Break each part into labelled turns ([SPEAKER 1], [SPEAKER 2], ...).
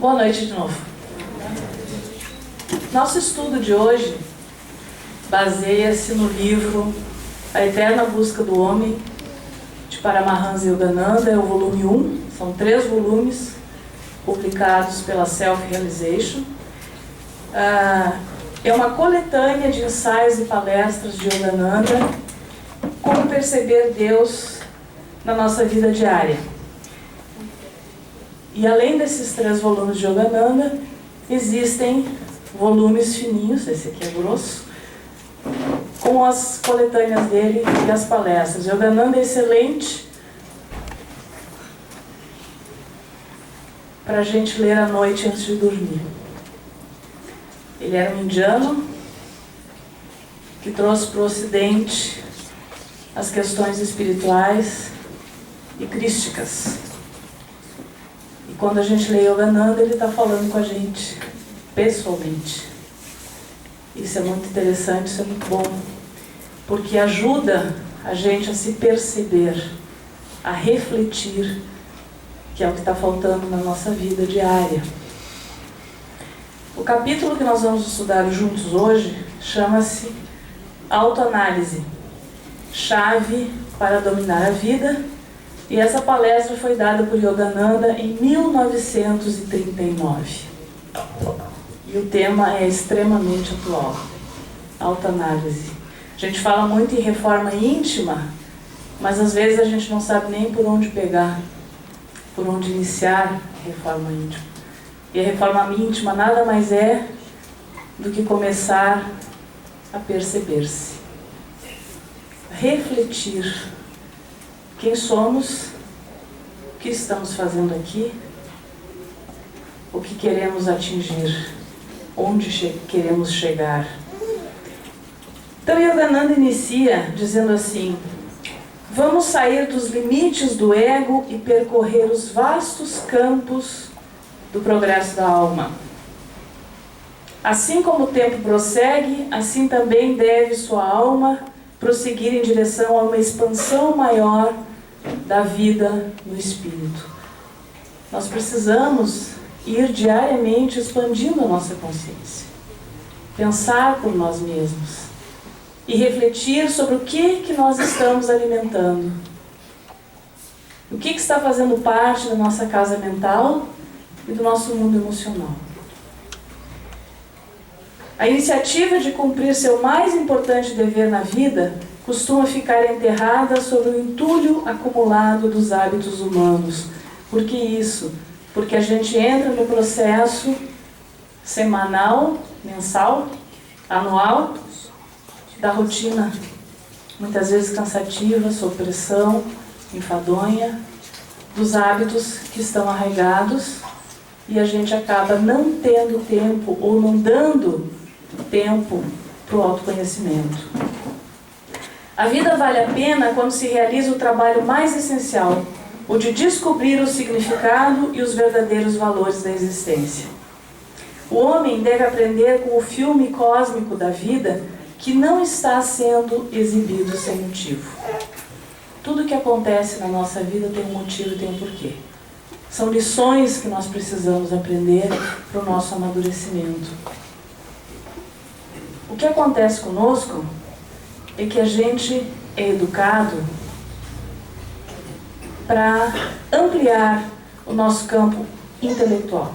[SPEAKER 1] Boa noite de novo. Nosso estudo de hoje baseia-se no livro A Eterna Busca do Homem, de Paramahansa Yogananda, é o volume 1, são 3 volumes publicados pela Self-Realization. É uma coletânea de ensaios e palestras de Yogananda, como perceber Deus na nossa vida diária. E além desses 3 volumes de Yogananda, existem volumes fininhos, esse aqui é grosso, com as coletâneas dele e as palestras. Yogananda é excelente para a gente ler à noite antes de dormir. Ele era um indiano que trouxe para o Ocidente as questões espirituais e crísticas. E quando a gente lê Yogananda, ele está falando com a gente pessoalmente. Isso é muito interessante, isso é muito bom, porque ajuda a gente a se perceber, a refletir, que é o que está faltando na nossa vida diária. O capítulo que nós vamos estudar juntos hoje chama-se Autoanálise, chave para dominar a vida, e essa palestra foi dada por Yogananda em 1939. E o tema é extremamente atual, autoanálise. A gente fala muito em reforma íntima, mas às vezes a gente não sabe nem por onde pegar, por onde iniciar a reforma íntima. E a reforma íntima nada mais é do que começar a perceber-se, refletir quem somos, o que estamos fazendo aqui, o que queremos atingir, onde queremos chegar. Então Yogananda inicia dizendo assim: vamos sair dos limites do ego e percorrer os vastos campos do progresso da alma. Assim como o tempo prossegue, assim também deve sua alma prosseguir em direção a uma expansão maior da vida no espírito. Nós precisamos ir diariamente expandindo a nossa consciência, pensar por nós mesmos e refletir sobre o que nós estamos alimentando, o que está fazendo parte da nossa casa mental e do nosso mundo emocional. A iniciativa de cumprir seu mais importante dever na vida costuma ficar enterrada sob o entulho acumulado dos hábitos humanos. Por que isso? Porque a gente entra no processo semanal, mensal, anual, da rotina, muitas vezes cansativa, sob pressão, enfadonha, dos hábitos que estão arraigados, e a gente acaba não tendo tempo ou não dando tempo para o autoconhecimento. A vida vale a pena quando se realiza o trabalho mais essencial, o de descobrir o significado e os verdadeiros valores da existência. O homem deve aprender com o filme cósmico da vida que não está sendo exibido sem motivo. Tudo que acontece na nossa vida tem um motivo e tem um porquê. São lições que nós precisamos aprender para o nosso amadurecimento. O que acontece conosco é que a gente é educado para ampliar o nosso campo intelectual,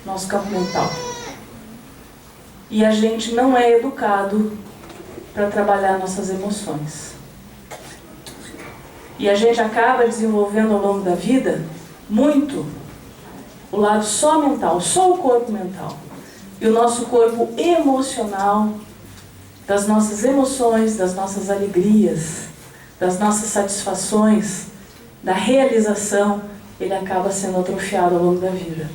[SPEAKER 1] nosso campo mental. E a gente não é educado para trabalhar nossas emoções. E a gente acaba desenvolvendo ao longo da vida muito o lado só mental, só o corpo mental. E o nosso corpo emocional, das nossas emoções, das nossas alegrias, das nossas satisfações, da realização, ele acaba sendo atrofiado ao longo da vida.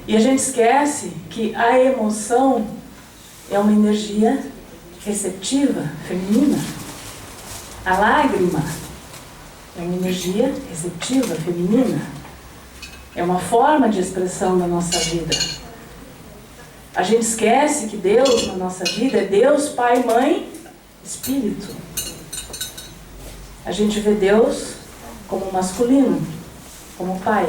[SPEAKER 1] E a gente esquece que a emoção é uma energia receptiva, feminina. A lágrima é uma energia receptiva, feminina. É uma forma de expressão da nossa vida. A gente esquece que Deus na nossa vida é Deus, Pai, Mãe, Espírito. A gente vê Deus como masculino, como Pai.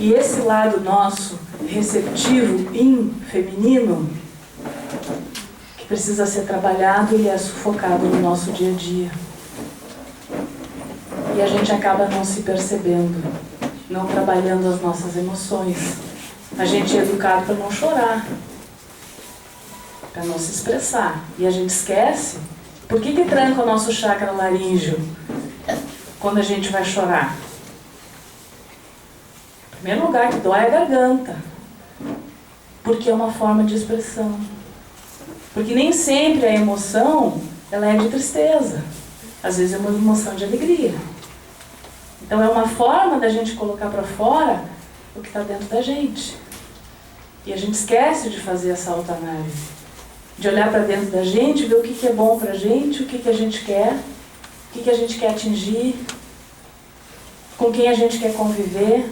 [SPEAKER 1] E esse lado nosso, receptivo, feminino, que precisa ser trabalhado, ele é sufocado no nosso dia a dia. E a gente acaba não se percebendo, não trabalhando as nossas emoções. A gente é educado para não chorar, para não se expressar. E a gente esquece. Por que tranca o nosso chakra laríngeo quando a gente vai chorar? O primeiro lugar que dói é a garganta. Porque é uma forma de expressão. Porque nem sempre a emoção ela é de tristeza. Às vezes é uma emoção de alegria. Então é uma forma da gente colocar para fora o que está dentro da gente. E a gente esquece de fazer essa autoanálise. De olhar para dentro da gente, ver o que é bom para a gente, o que a gente quer, o que a gente quer atingir, com quem a gente quer conviver,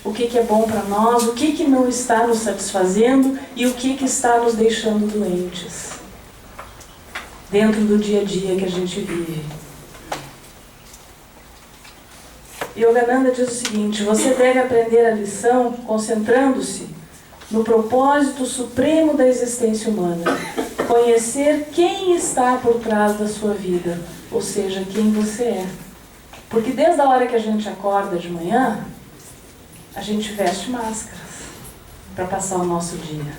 [SPEAKER 1] o que é bom para nós, o que não está nos satisfazendo e o que está nos deixando doentes. Dentro do dia a dia que a gente vive. Yogananda diz o seguinte: você deve aprender a lição concentrando-se no propósito supremo da existência humana. Conhecer quem está por trás da sua vida, ou seja, quem você é. Porque desde a hora que a gente acorda de manhã, a gente veste máscaras para passar o nosso dia.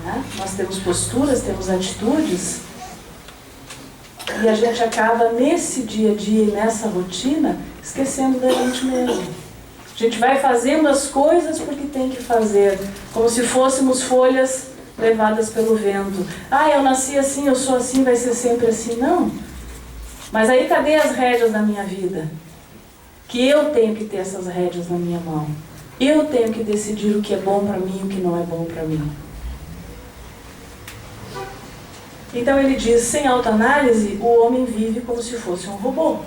[SPEAKER 1] Né? Nós temos posturas, temos atitudes, e a gente acaba nesse dia a dia, nessa rotina, esquecendo da gente mesmo. A gente vai fazendo as coisas porque tem que fazer, como se fôssemos folhas levadas pelo vento. Ah, eu nasci assim, eu sou assim, vai ser sempre assim. Não. Mas aí cadê as rédeas da minha vida? Que eu tenho que ter essas rédeas na minha mão. Eu tenho que decidir o que é bom para mim e o que não é bom para mim. Então ele diz, sem autoanálise, o homem vive como se fosse um robô.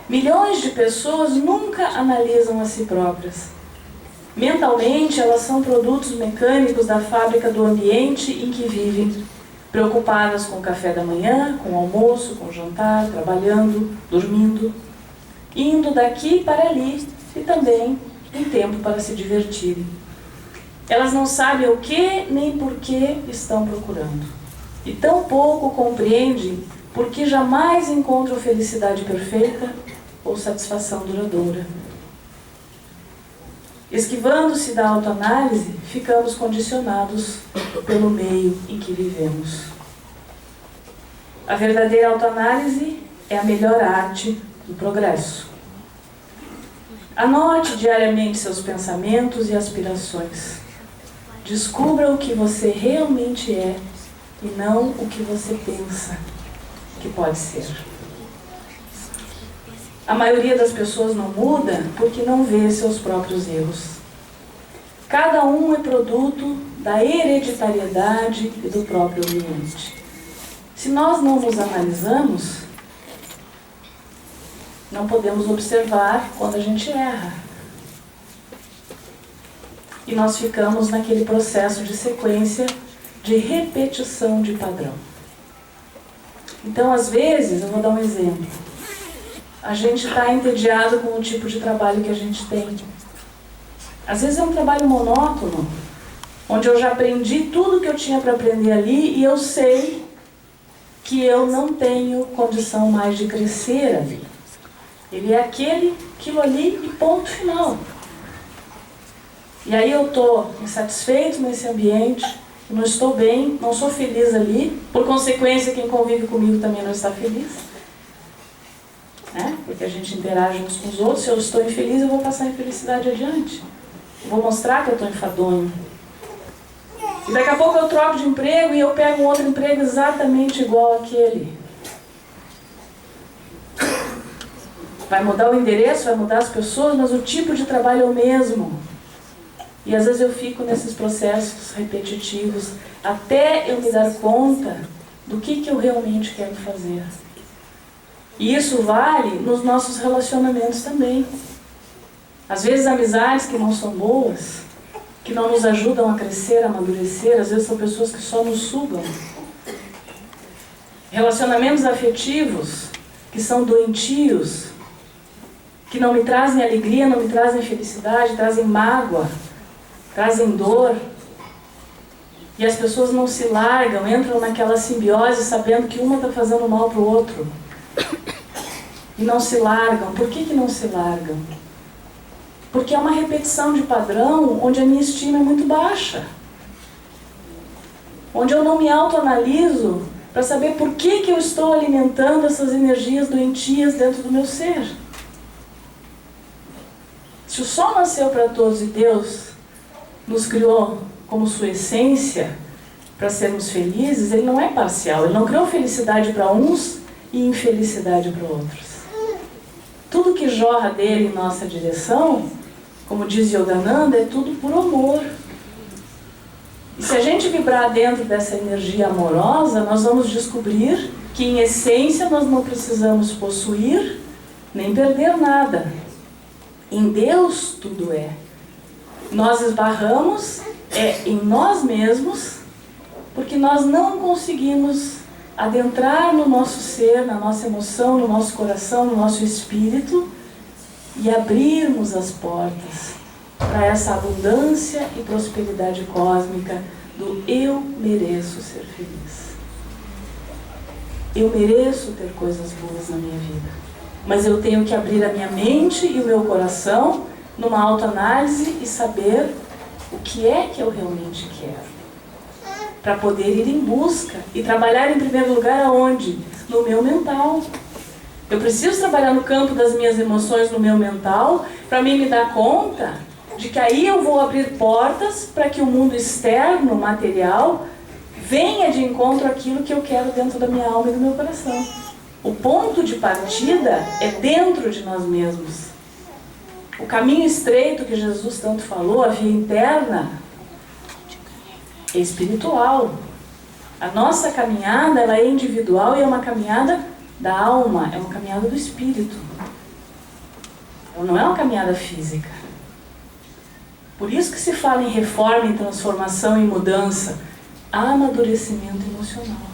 [SPEAKER 1] Milhões de pessoas nunca analisam a si próprias. Mentalmente, elas são produtos mecânicos da fábrica do ambiente em que vivem, preocupadas com o café da manhã, com o almoço, com o jantar, trabalhando, dormindo, indo daqui para ali e também em tempo para se divertirem. Elas não sabem o que nem por que estão procurando. E tampouco compreendem por que jamais encontram felicidade perfeita ou satisfação duradoura. Esquivando-se da autoanálise, ficamos condicionados pelo meio em que vivemos. A verdadeira autoanálise é a melhor arte do progresso. Anote diariamente seus pensamentos e aspirações. Descubra o que você realmente é e não o que você pensa que pode ser. A maioria das pessoas não muda porque não vê seus próprios erros. Cada um é produto da hereditariedade e do próprio ambiente. Se nós não nos analisamos, não podemos observar quando a gente erra. E nós ficamos naquele processo de sequência de repetição de padrão. Então, às vezes, eu vou dar um exemplo. A gente está entediado com o tipo de trabalho que a gente tem. Às vezes é um trabalho monótono, onde eu já aprendi tudo que eu tinha para aprender ali e eu sei que eu não tenho condição mais de crescer ali. Ele é aquilo ali e ponto final. E aí eu estou insatisfeito nesse ambiente, não estou bem, não sou feliz ali, por consequência quem convive comigo também não está feliz. Porque a gente interage uns com os outros. Se eu estou infeliz, eu vou passar a infelicidade adiante. Eu vou mostrar que eu estou enfadonho. E daqui a pouco eu troco de emprego e eu pego um outro emprego exatamente igual àquele. Vai mudar o endereço, vai mudar as pessoas, mas o tipo de trabalho é o mesmo. E às vezes eu fico nesses processos repetitivos até eu me dar conta do que eu realmente quero fazer. E isso vale nos nossos relacionamentos também. Às vezes amizades que não são boas, que não nos ajudam a crescer, a amadurecer, às vezes são pessoas que só nos sugam. Relacionamentos afetivos que são doentios, que não me trazem alegria, não me trazem felicidade, trazem mágoa, trazem dor. E as pessoas não se largam, entram naquela simbiose sabendo que uma está fazendo mal para o outro. E não se largam. Por que não se largam? Porque é uma repetição de padrão onde a minha estima é muito baixa. Onde eu não me autoanaliso para saber por que eu estou alimentando essas energias doentias dentro do meu ser. Se o sol nasceu para todos e Deus nos criou como sua essência para sermos felizes, ele não é parcial. Ele não criou felicidade para uns e infelicidade para outros. Tudo que jorra dele em nossa direção, como diz Yogananda, é tudo por amor. E se a gente vibrar dentro dessa energia amorosa, nós vamos descobrir que, em essência, nós não precisamos possuir nem perder nada. Em Deus, tudo é. Nós esbarramos em nós mesmos, porque nós não conseguimos adentrar no nosso ser, na nossa emoção, no nosso coração, no nosso espírito e abrirmos as portas para essa abundância e prosperidade cósmica do eu mereço ser feliz. Eu mereço ter coisas boas na minha vida, mas eu tenho que abrir a minha mente e o meu coração numa autoanálise e saber o que é que eu realmente quero, para poder ir em busca e trabalhar em primeiro lugar aonde? No meu mental. Eu preciso trabalhar no campo das minhas emoções, no meu mental, para mim me dar conta de que aí eu vou abrir portas para que o mundo externo, material, venha de encontro àquilo que eu quero dentro da minha alma e do meu coração. O ponto de partida é dentro de nós mesmos. O caminho estreito que Jesus tanto falou, a via interna, é espiritual. A nossa caminhada, ela é individual e é uma caminhada da alma, é uma caminhada do espírito. Ela não é uma caminhada física. Por isso que se fala em reforma, em transformação, em mudança, amadurecimento emocional.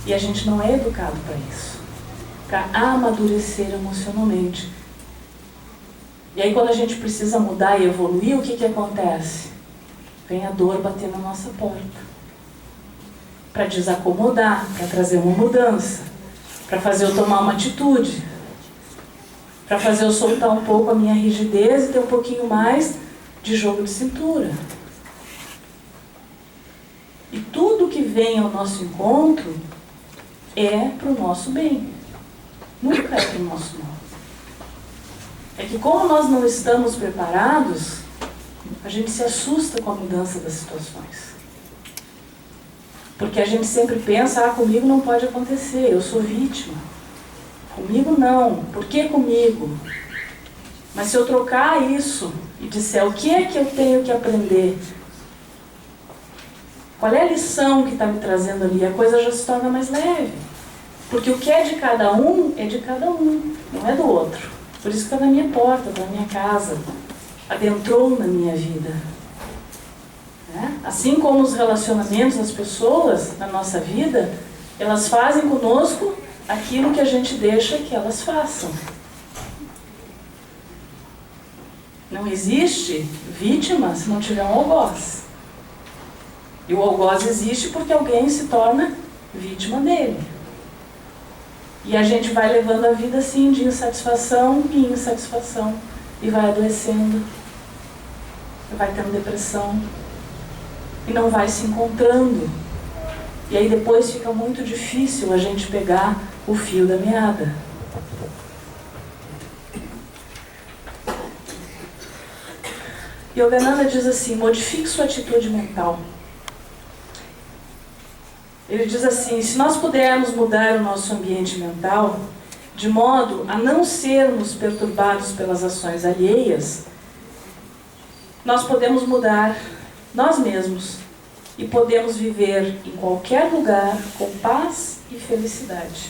[SPEAKER 1] E a gente não é educado para isso, para amadurecer emocionalmente. E aí quando a gente precisa mudar e evoluir, o que acontece? Vem a dor bater na nossa porta. Para desacomodar, para trazer uma mudança, para fazer eu tomar uma atitude, para fazer eu soltar um pouco a minha rigidez e ter um pouquinho mais de jogo de cintura. E tudo que vem ao nosso encontro é para o nosso bem, nunca é para o nosso mal. É que como nós não estamos preparados, a gente se assusta com a mudança das situações. Porque a gente sempre pensa, comigo não pode acontecer, eu sou vítima. Comigo não, por que comigo? Mas se eu trocar isso e disser o que é que eu tenho que aprender, qual é a lição que está me trazendo ali, a coisa já se torna mais leve. Porque o que é de cada um, não é do outro. Por isso que está na minha porta, está na minha casa, adentrou na minha vida. Assim como os relacionamentos, as pessoas na nossa vida, elas fazem conosco aquilo que a gente deixa que elas façam. Não existe vítima se não tiver um algoz. E o algoz existe porque alguém se torna vítima dele. E a gente vai levando a vida assim, de insatisfação em insatisfação. E vai adoecendo. E vai tendo depressão. E não vai se encontrando. E aí depois fica muito difícil a gente pegar o fio da meada. Yogananda diz assim, modifique sua atitude mental. Ele diz assim, se nós pudermos mudar o nosso ambiente mental, de modo a não sermos perturbados pelas ações alheias, nós podemos mudar nós mesmos e podemos viver em qualquer lugar com paz e felicidade.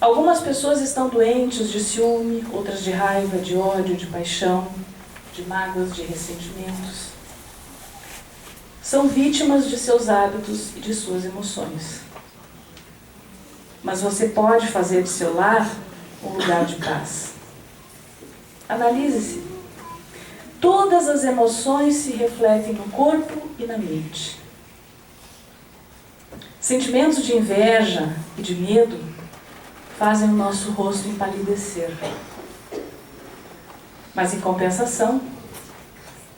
[SPEAKER 1] Algumas pessoas estão doentes de ciúme, outras de raiva, de ódio, de paixão, de mágoas, de ressentimentos. São vítimas de seus hábitos e de suas emoções. Mas você pode fazer de seu lar um lugar de paz. Analise-se. Todas as emoções se refletem no corpo e na mente. Sentimentos de inveja e de medo fazem o nosso rosto empalidecer. Mas, em compensação,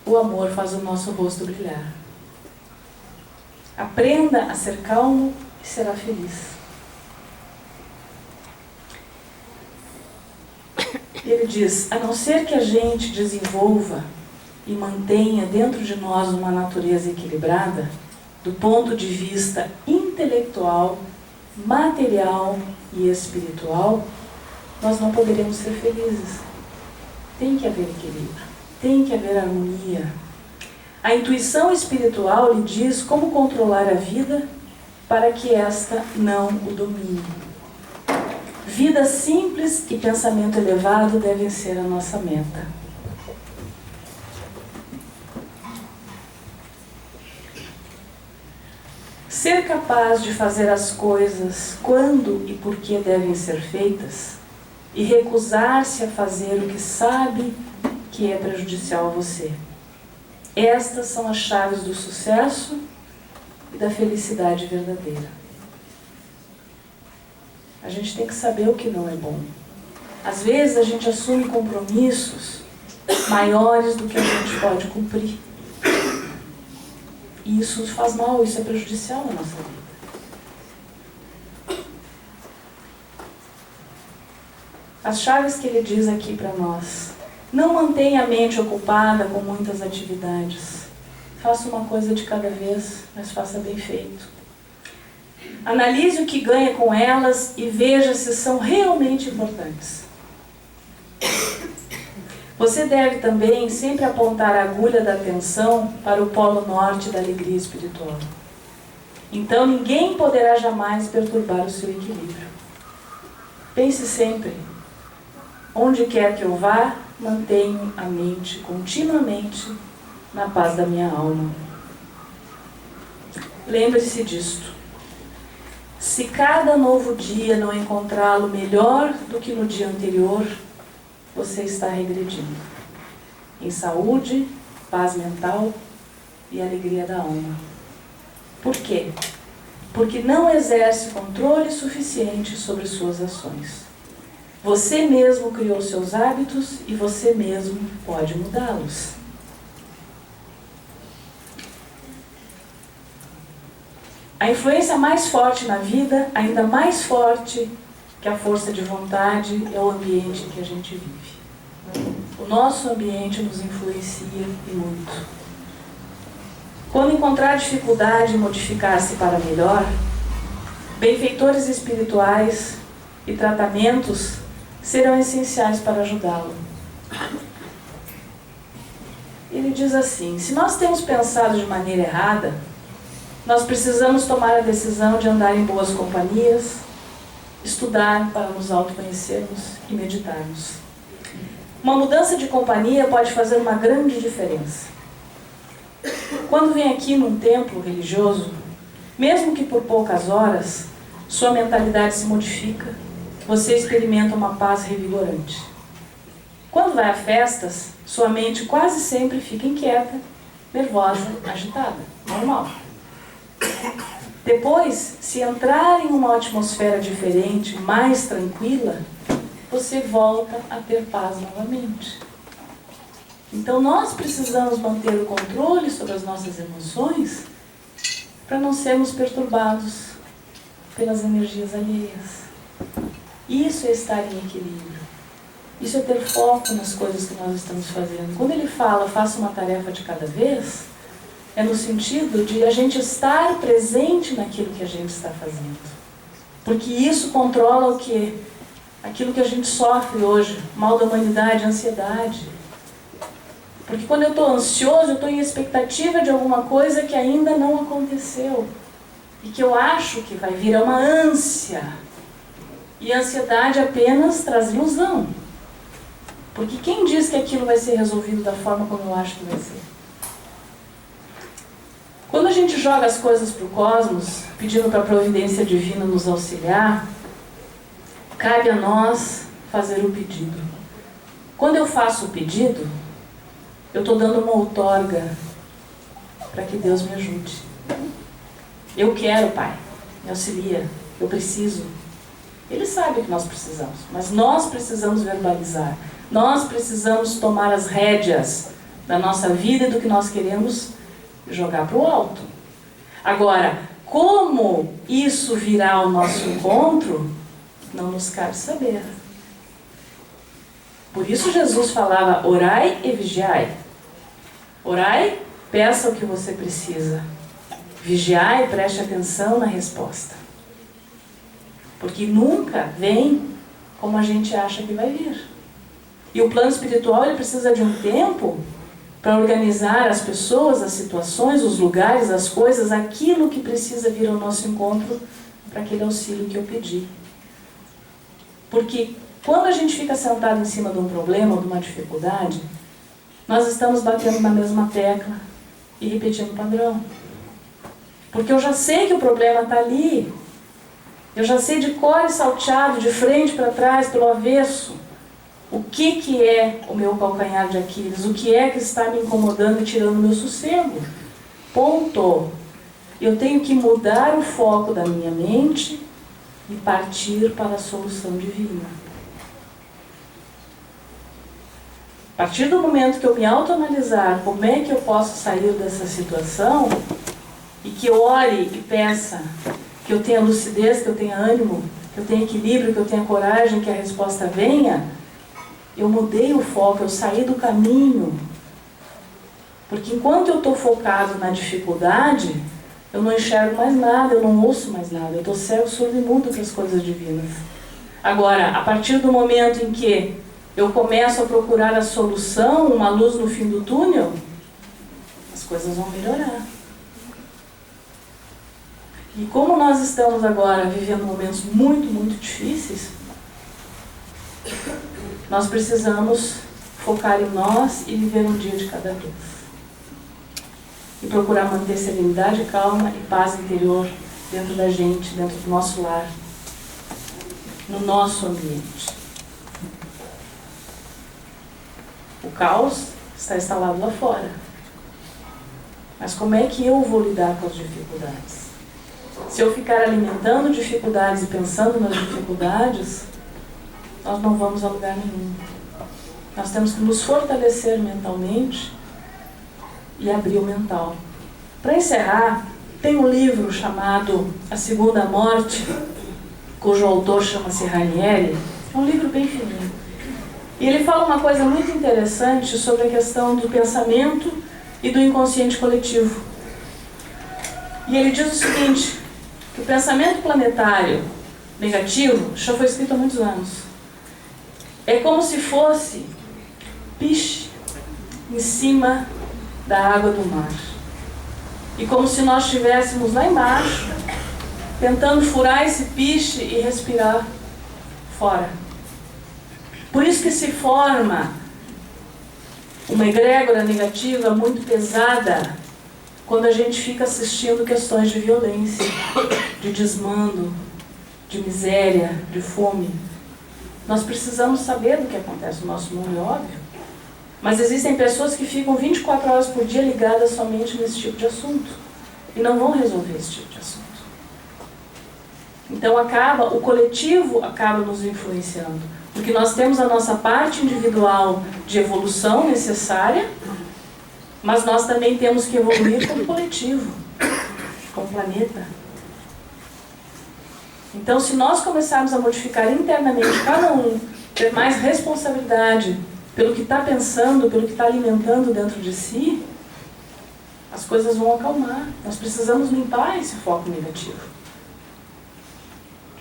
[SPEAKER 1] o amor faz o nosso rosto brilhar. Aprenda a ser calmo e será feliz. Ele diz, a não ser que a gente desenvolva e mantenha dentro de nós uma natureza equilibrada, do ponto de vista intelectual, material e espiritual, nós não poderemos ser felizes. Tem que haver equilíbrio, tem que haver harmonia. A intuição espiritual lhe diz como controlar a vida para que esta não o domine. Vida simples e pensamento elevado devem ser a nossa meta. Ser capaz de fazer as coisas quando e por que devem ser feitas e recusar-se a fazer o que sabe que é prejudicial a você. Estas são as chaves do sucesso e da felicidade verdadeira. A gente tem que saber o que não é bom. Às vezes a gente assume compromissos maiores do que a gente pode cumprir. E isso faz mal, isso é prejudicial na nossa vida. As chaves que ele diz aqui para nós. Não mantenha a mente ocupada com muitas atividades. Faça uma coisa de cada vez, mas faça bem feito. Analise o que ganha com elas e veja se são realmente importantes. Você deve também sempre apontar a agulha da atenção para o polo norte da alegria espiritual. Então ninguém poderá jamais perturbar o seu equilíbrio. Pense sempre, onde quer que eu vá, mantenho a mente continuamente na paz da minha alma. Lembre-se disto. Se cada novo dia não encontrá-lo melhor do que no dia anterior, você está regredindo em saúde, paz mental e alegria da alma. Por quê? Porque não exerce controle suficiente sobre suas ações. Você mesmo criou seus hábitos e você mesmo pode mudá-los. A influência mais forte na vida, ainda mais forte que a força de vontade, é o ambiente em que a gente vive. O nosso ambiente nos influencia e muito. Quando encontrar dificuldade em modificar-se para melhor, benfeitores espirituais e tratamentos serão essenciais para ajudá-lo. Ele diz assim, se nós temos pensado de maneira errada, nós precisamos tomar a decisão de andar em boas companhias, estudar para nos autoconhecermos e meditarmos. Uma mudança de companhia pode fazer uma grande diferença. Quando vem aqui num templo religioso, mesmo que por poucas horas, sua mentalidade se modifica, você experimenta uma paz revigorante. Quando vai a festas, sua mente quase sempre fica inquieta, nervosa, agitada, normal. Depois, se entrar em uma atmosfera diferente, mais tranquila, você volta a ter paz novamente. Então nós precisamos manter o controle sobre as nossas emoções para não sermos perturbados pelas energias alheias. Isso é estar em equilíbrio. Isso é ter foco nas coisas que nós estamos fazendo. Quando ele fala, faça uma tarefa de cada vez, é no sentido de a gente estar presente naquilo que a gente está fazendo. Porque isso controla o quê? Aquilo que a gente sofre hoje, mal da humanidade, ansiedade. Porque quando eu estou ansioso, eu estou em expectativa de alguma coisa que ainda não aconteceu. E que eu acho que vai vir, é uma ânsia. E a ansiedade apenas traz ilusão. Porque quem diz que aquilo vai ser resolvido da forma como eu acho que vai ser? Quando a gente joga as coisas para o cosmos, pedindo para a providência divina nos auxiliar, cabe a nós fazer o pedido. Quando eu faço o pedido, eu estou dando uma outorga para que Deus me ajude. Eu quero, Pai, me auxilia, eu preciso. Ele sabe que nós precisamos, mas nós precisamos verbalizar. Nós precisamos tomar as rédeas da nossa vida e do que nós queremos jogar para o alto. Agora, como isso virá ao nosso encontro, não nos cabe saber. Por isso Jesus falava, orai e vigiai. Orai, peça o que você precisa. Vigiai, preste atenção na resposta. Porque nunca vem como a gente acha que vai vir. E o plano espiritual ele precisa de um tempo para organizar as pessoas, as situações, os lugares, as coisas, aquilo que precisa vir ao nosso encontro para aquele auxílio que eu pedi. Porque quando a gente fica sentado em cima de um problema ou de uma dificuldade, nós estamos batendo na mesma tecla e repetindo o padrão. Porque eu já sei que o problema está ali. Eu já sei de cor e salteado, de frente para trás, pelo avesso, o que é o meu calcanhar de Aquiles, o que é que está me incomodando e tirando o meu sossego. Ponto. Eu tenho que mudar o foco da minha mente e partir para a solução divina. A partir do momento que eu me autoanalisar como é que eu posso sair dessa situação, e que eu ore e peça, que eu tenha lucidez, que eu tenha ânimo, que eu tenha equilíbrio, que eu tenha coragem, que a resposta venha, eu mudei o foco, eu saí do caminho. Porque enquanto eu estou focado na dificuldade, eu não enxergo mais nada, eu não ouço mais nada, eu estou cego, surdo e mudo para as coisas divinas. Agora, a partir do momento em que eu começo a procurar a solução, uma luz no fim do túnel, as coisas vão melhorar. E como nós estamos agora vivendo momentos muito, muito difíceis, nós precisamos focar em nós e viver um dia de cada vez. E procurar manter serenidade, calma e paz interior dentro da gente, dentro do nosso lar, no nosso ambiente. O caos está instalado lá fora. Mas como é que eu vou lidar com as dificuldades? Se eu ficar alimentando dificuldades e pensando nas dificuldades, nós não vamos a lugar nenhum. Nós temos que nos fortalecer mentalmente e abrir o mental. Para encerrar, tem um livro chamado A Segunda Morte, cujo autor chama-se Ranieri. É um livro bem fininho. E ele fala uma coisa muito interessante sobre a questão do pensamento e do inconsciente coletivo. E ele diz o seguinte, que o pensamento planetário negativo, já foi escrito há muitos anos, é como se fosse piche em cima da água do mar. E como se nós estivéssemos lá embaixo, tentando furar esse piche e respirar fora. Por isso que se forma uma egrégora negativa muito pesada quando a gente fica assistindo questões de violência, de desmando, de miséria, de fome. Nós precisamos saber do que acontece no nosso mundo, é óbvio. Mas existem pessoas que ficam 24 horas por dia ligadas somente nesse tipo de assunto. E não vão resolver esse tipo de assunto. Então o coletivo acaba nos influenciando. Porque nós temos a nossa parte individual de evolução necessária, mas nós também temos que evoluir como coletivo, como planeta. Então, se nós começarmos a modificar internamente cada um, ter mais responsabilidade pelo que está pensando, pelo que está alimentando dentro de si, as coisas vão acalmar. Nós precisamos limpar esse foco negativo.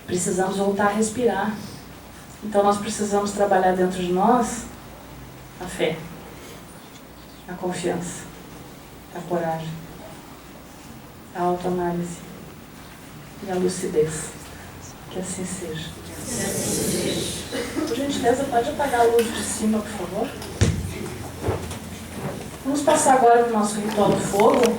[SPEAKER 1] Precisamos voltar a respirar. Então nós precisamos trabalhar dentro de nós a fé, a confiança, a coragem, a autoanálise e a lucidez. Que assim seja. Por gentileza, pode apagar a luz de cima, por favor? Vamos passar agora para o nosso ritual do fogo.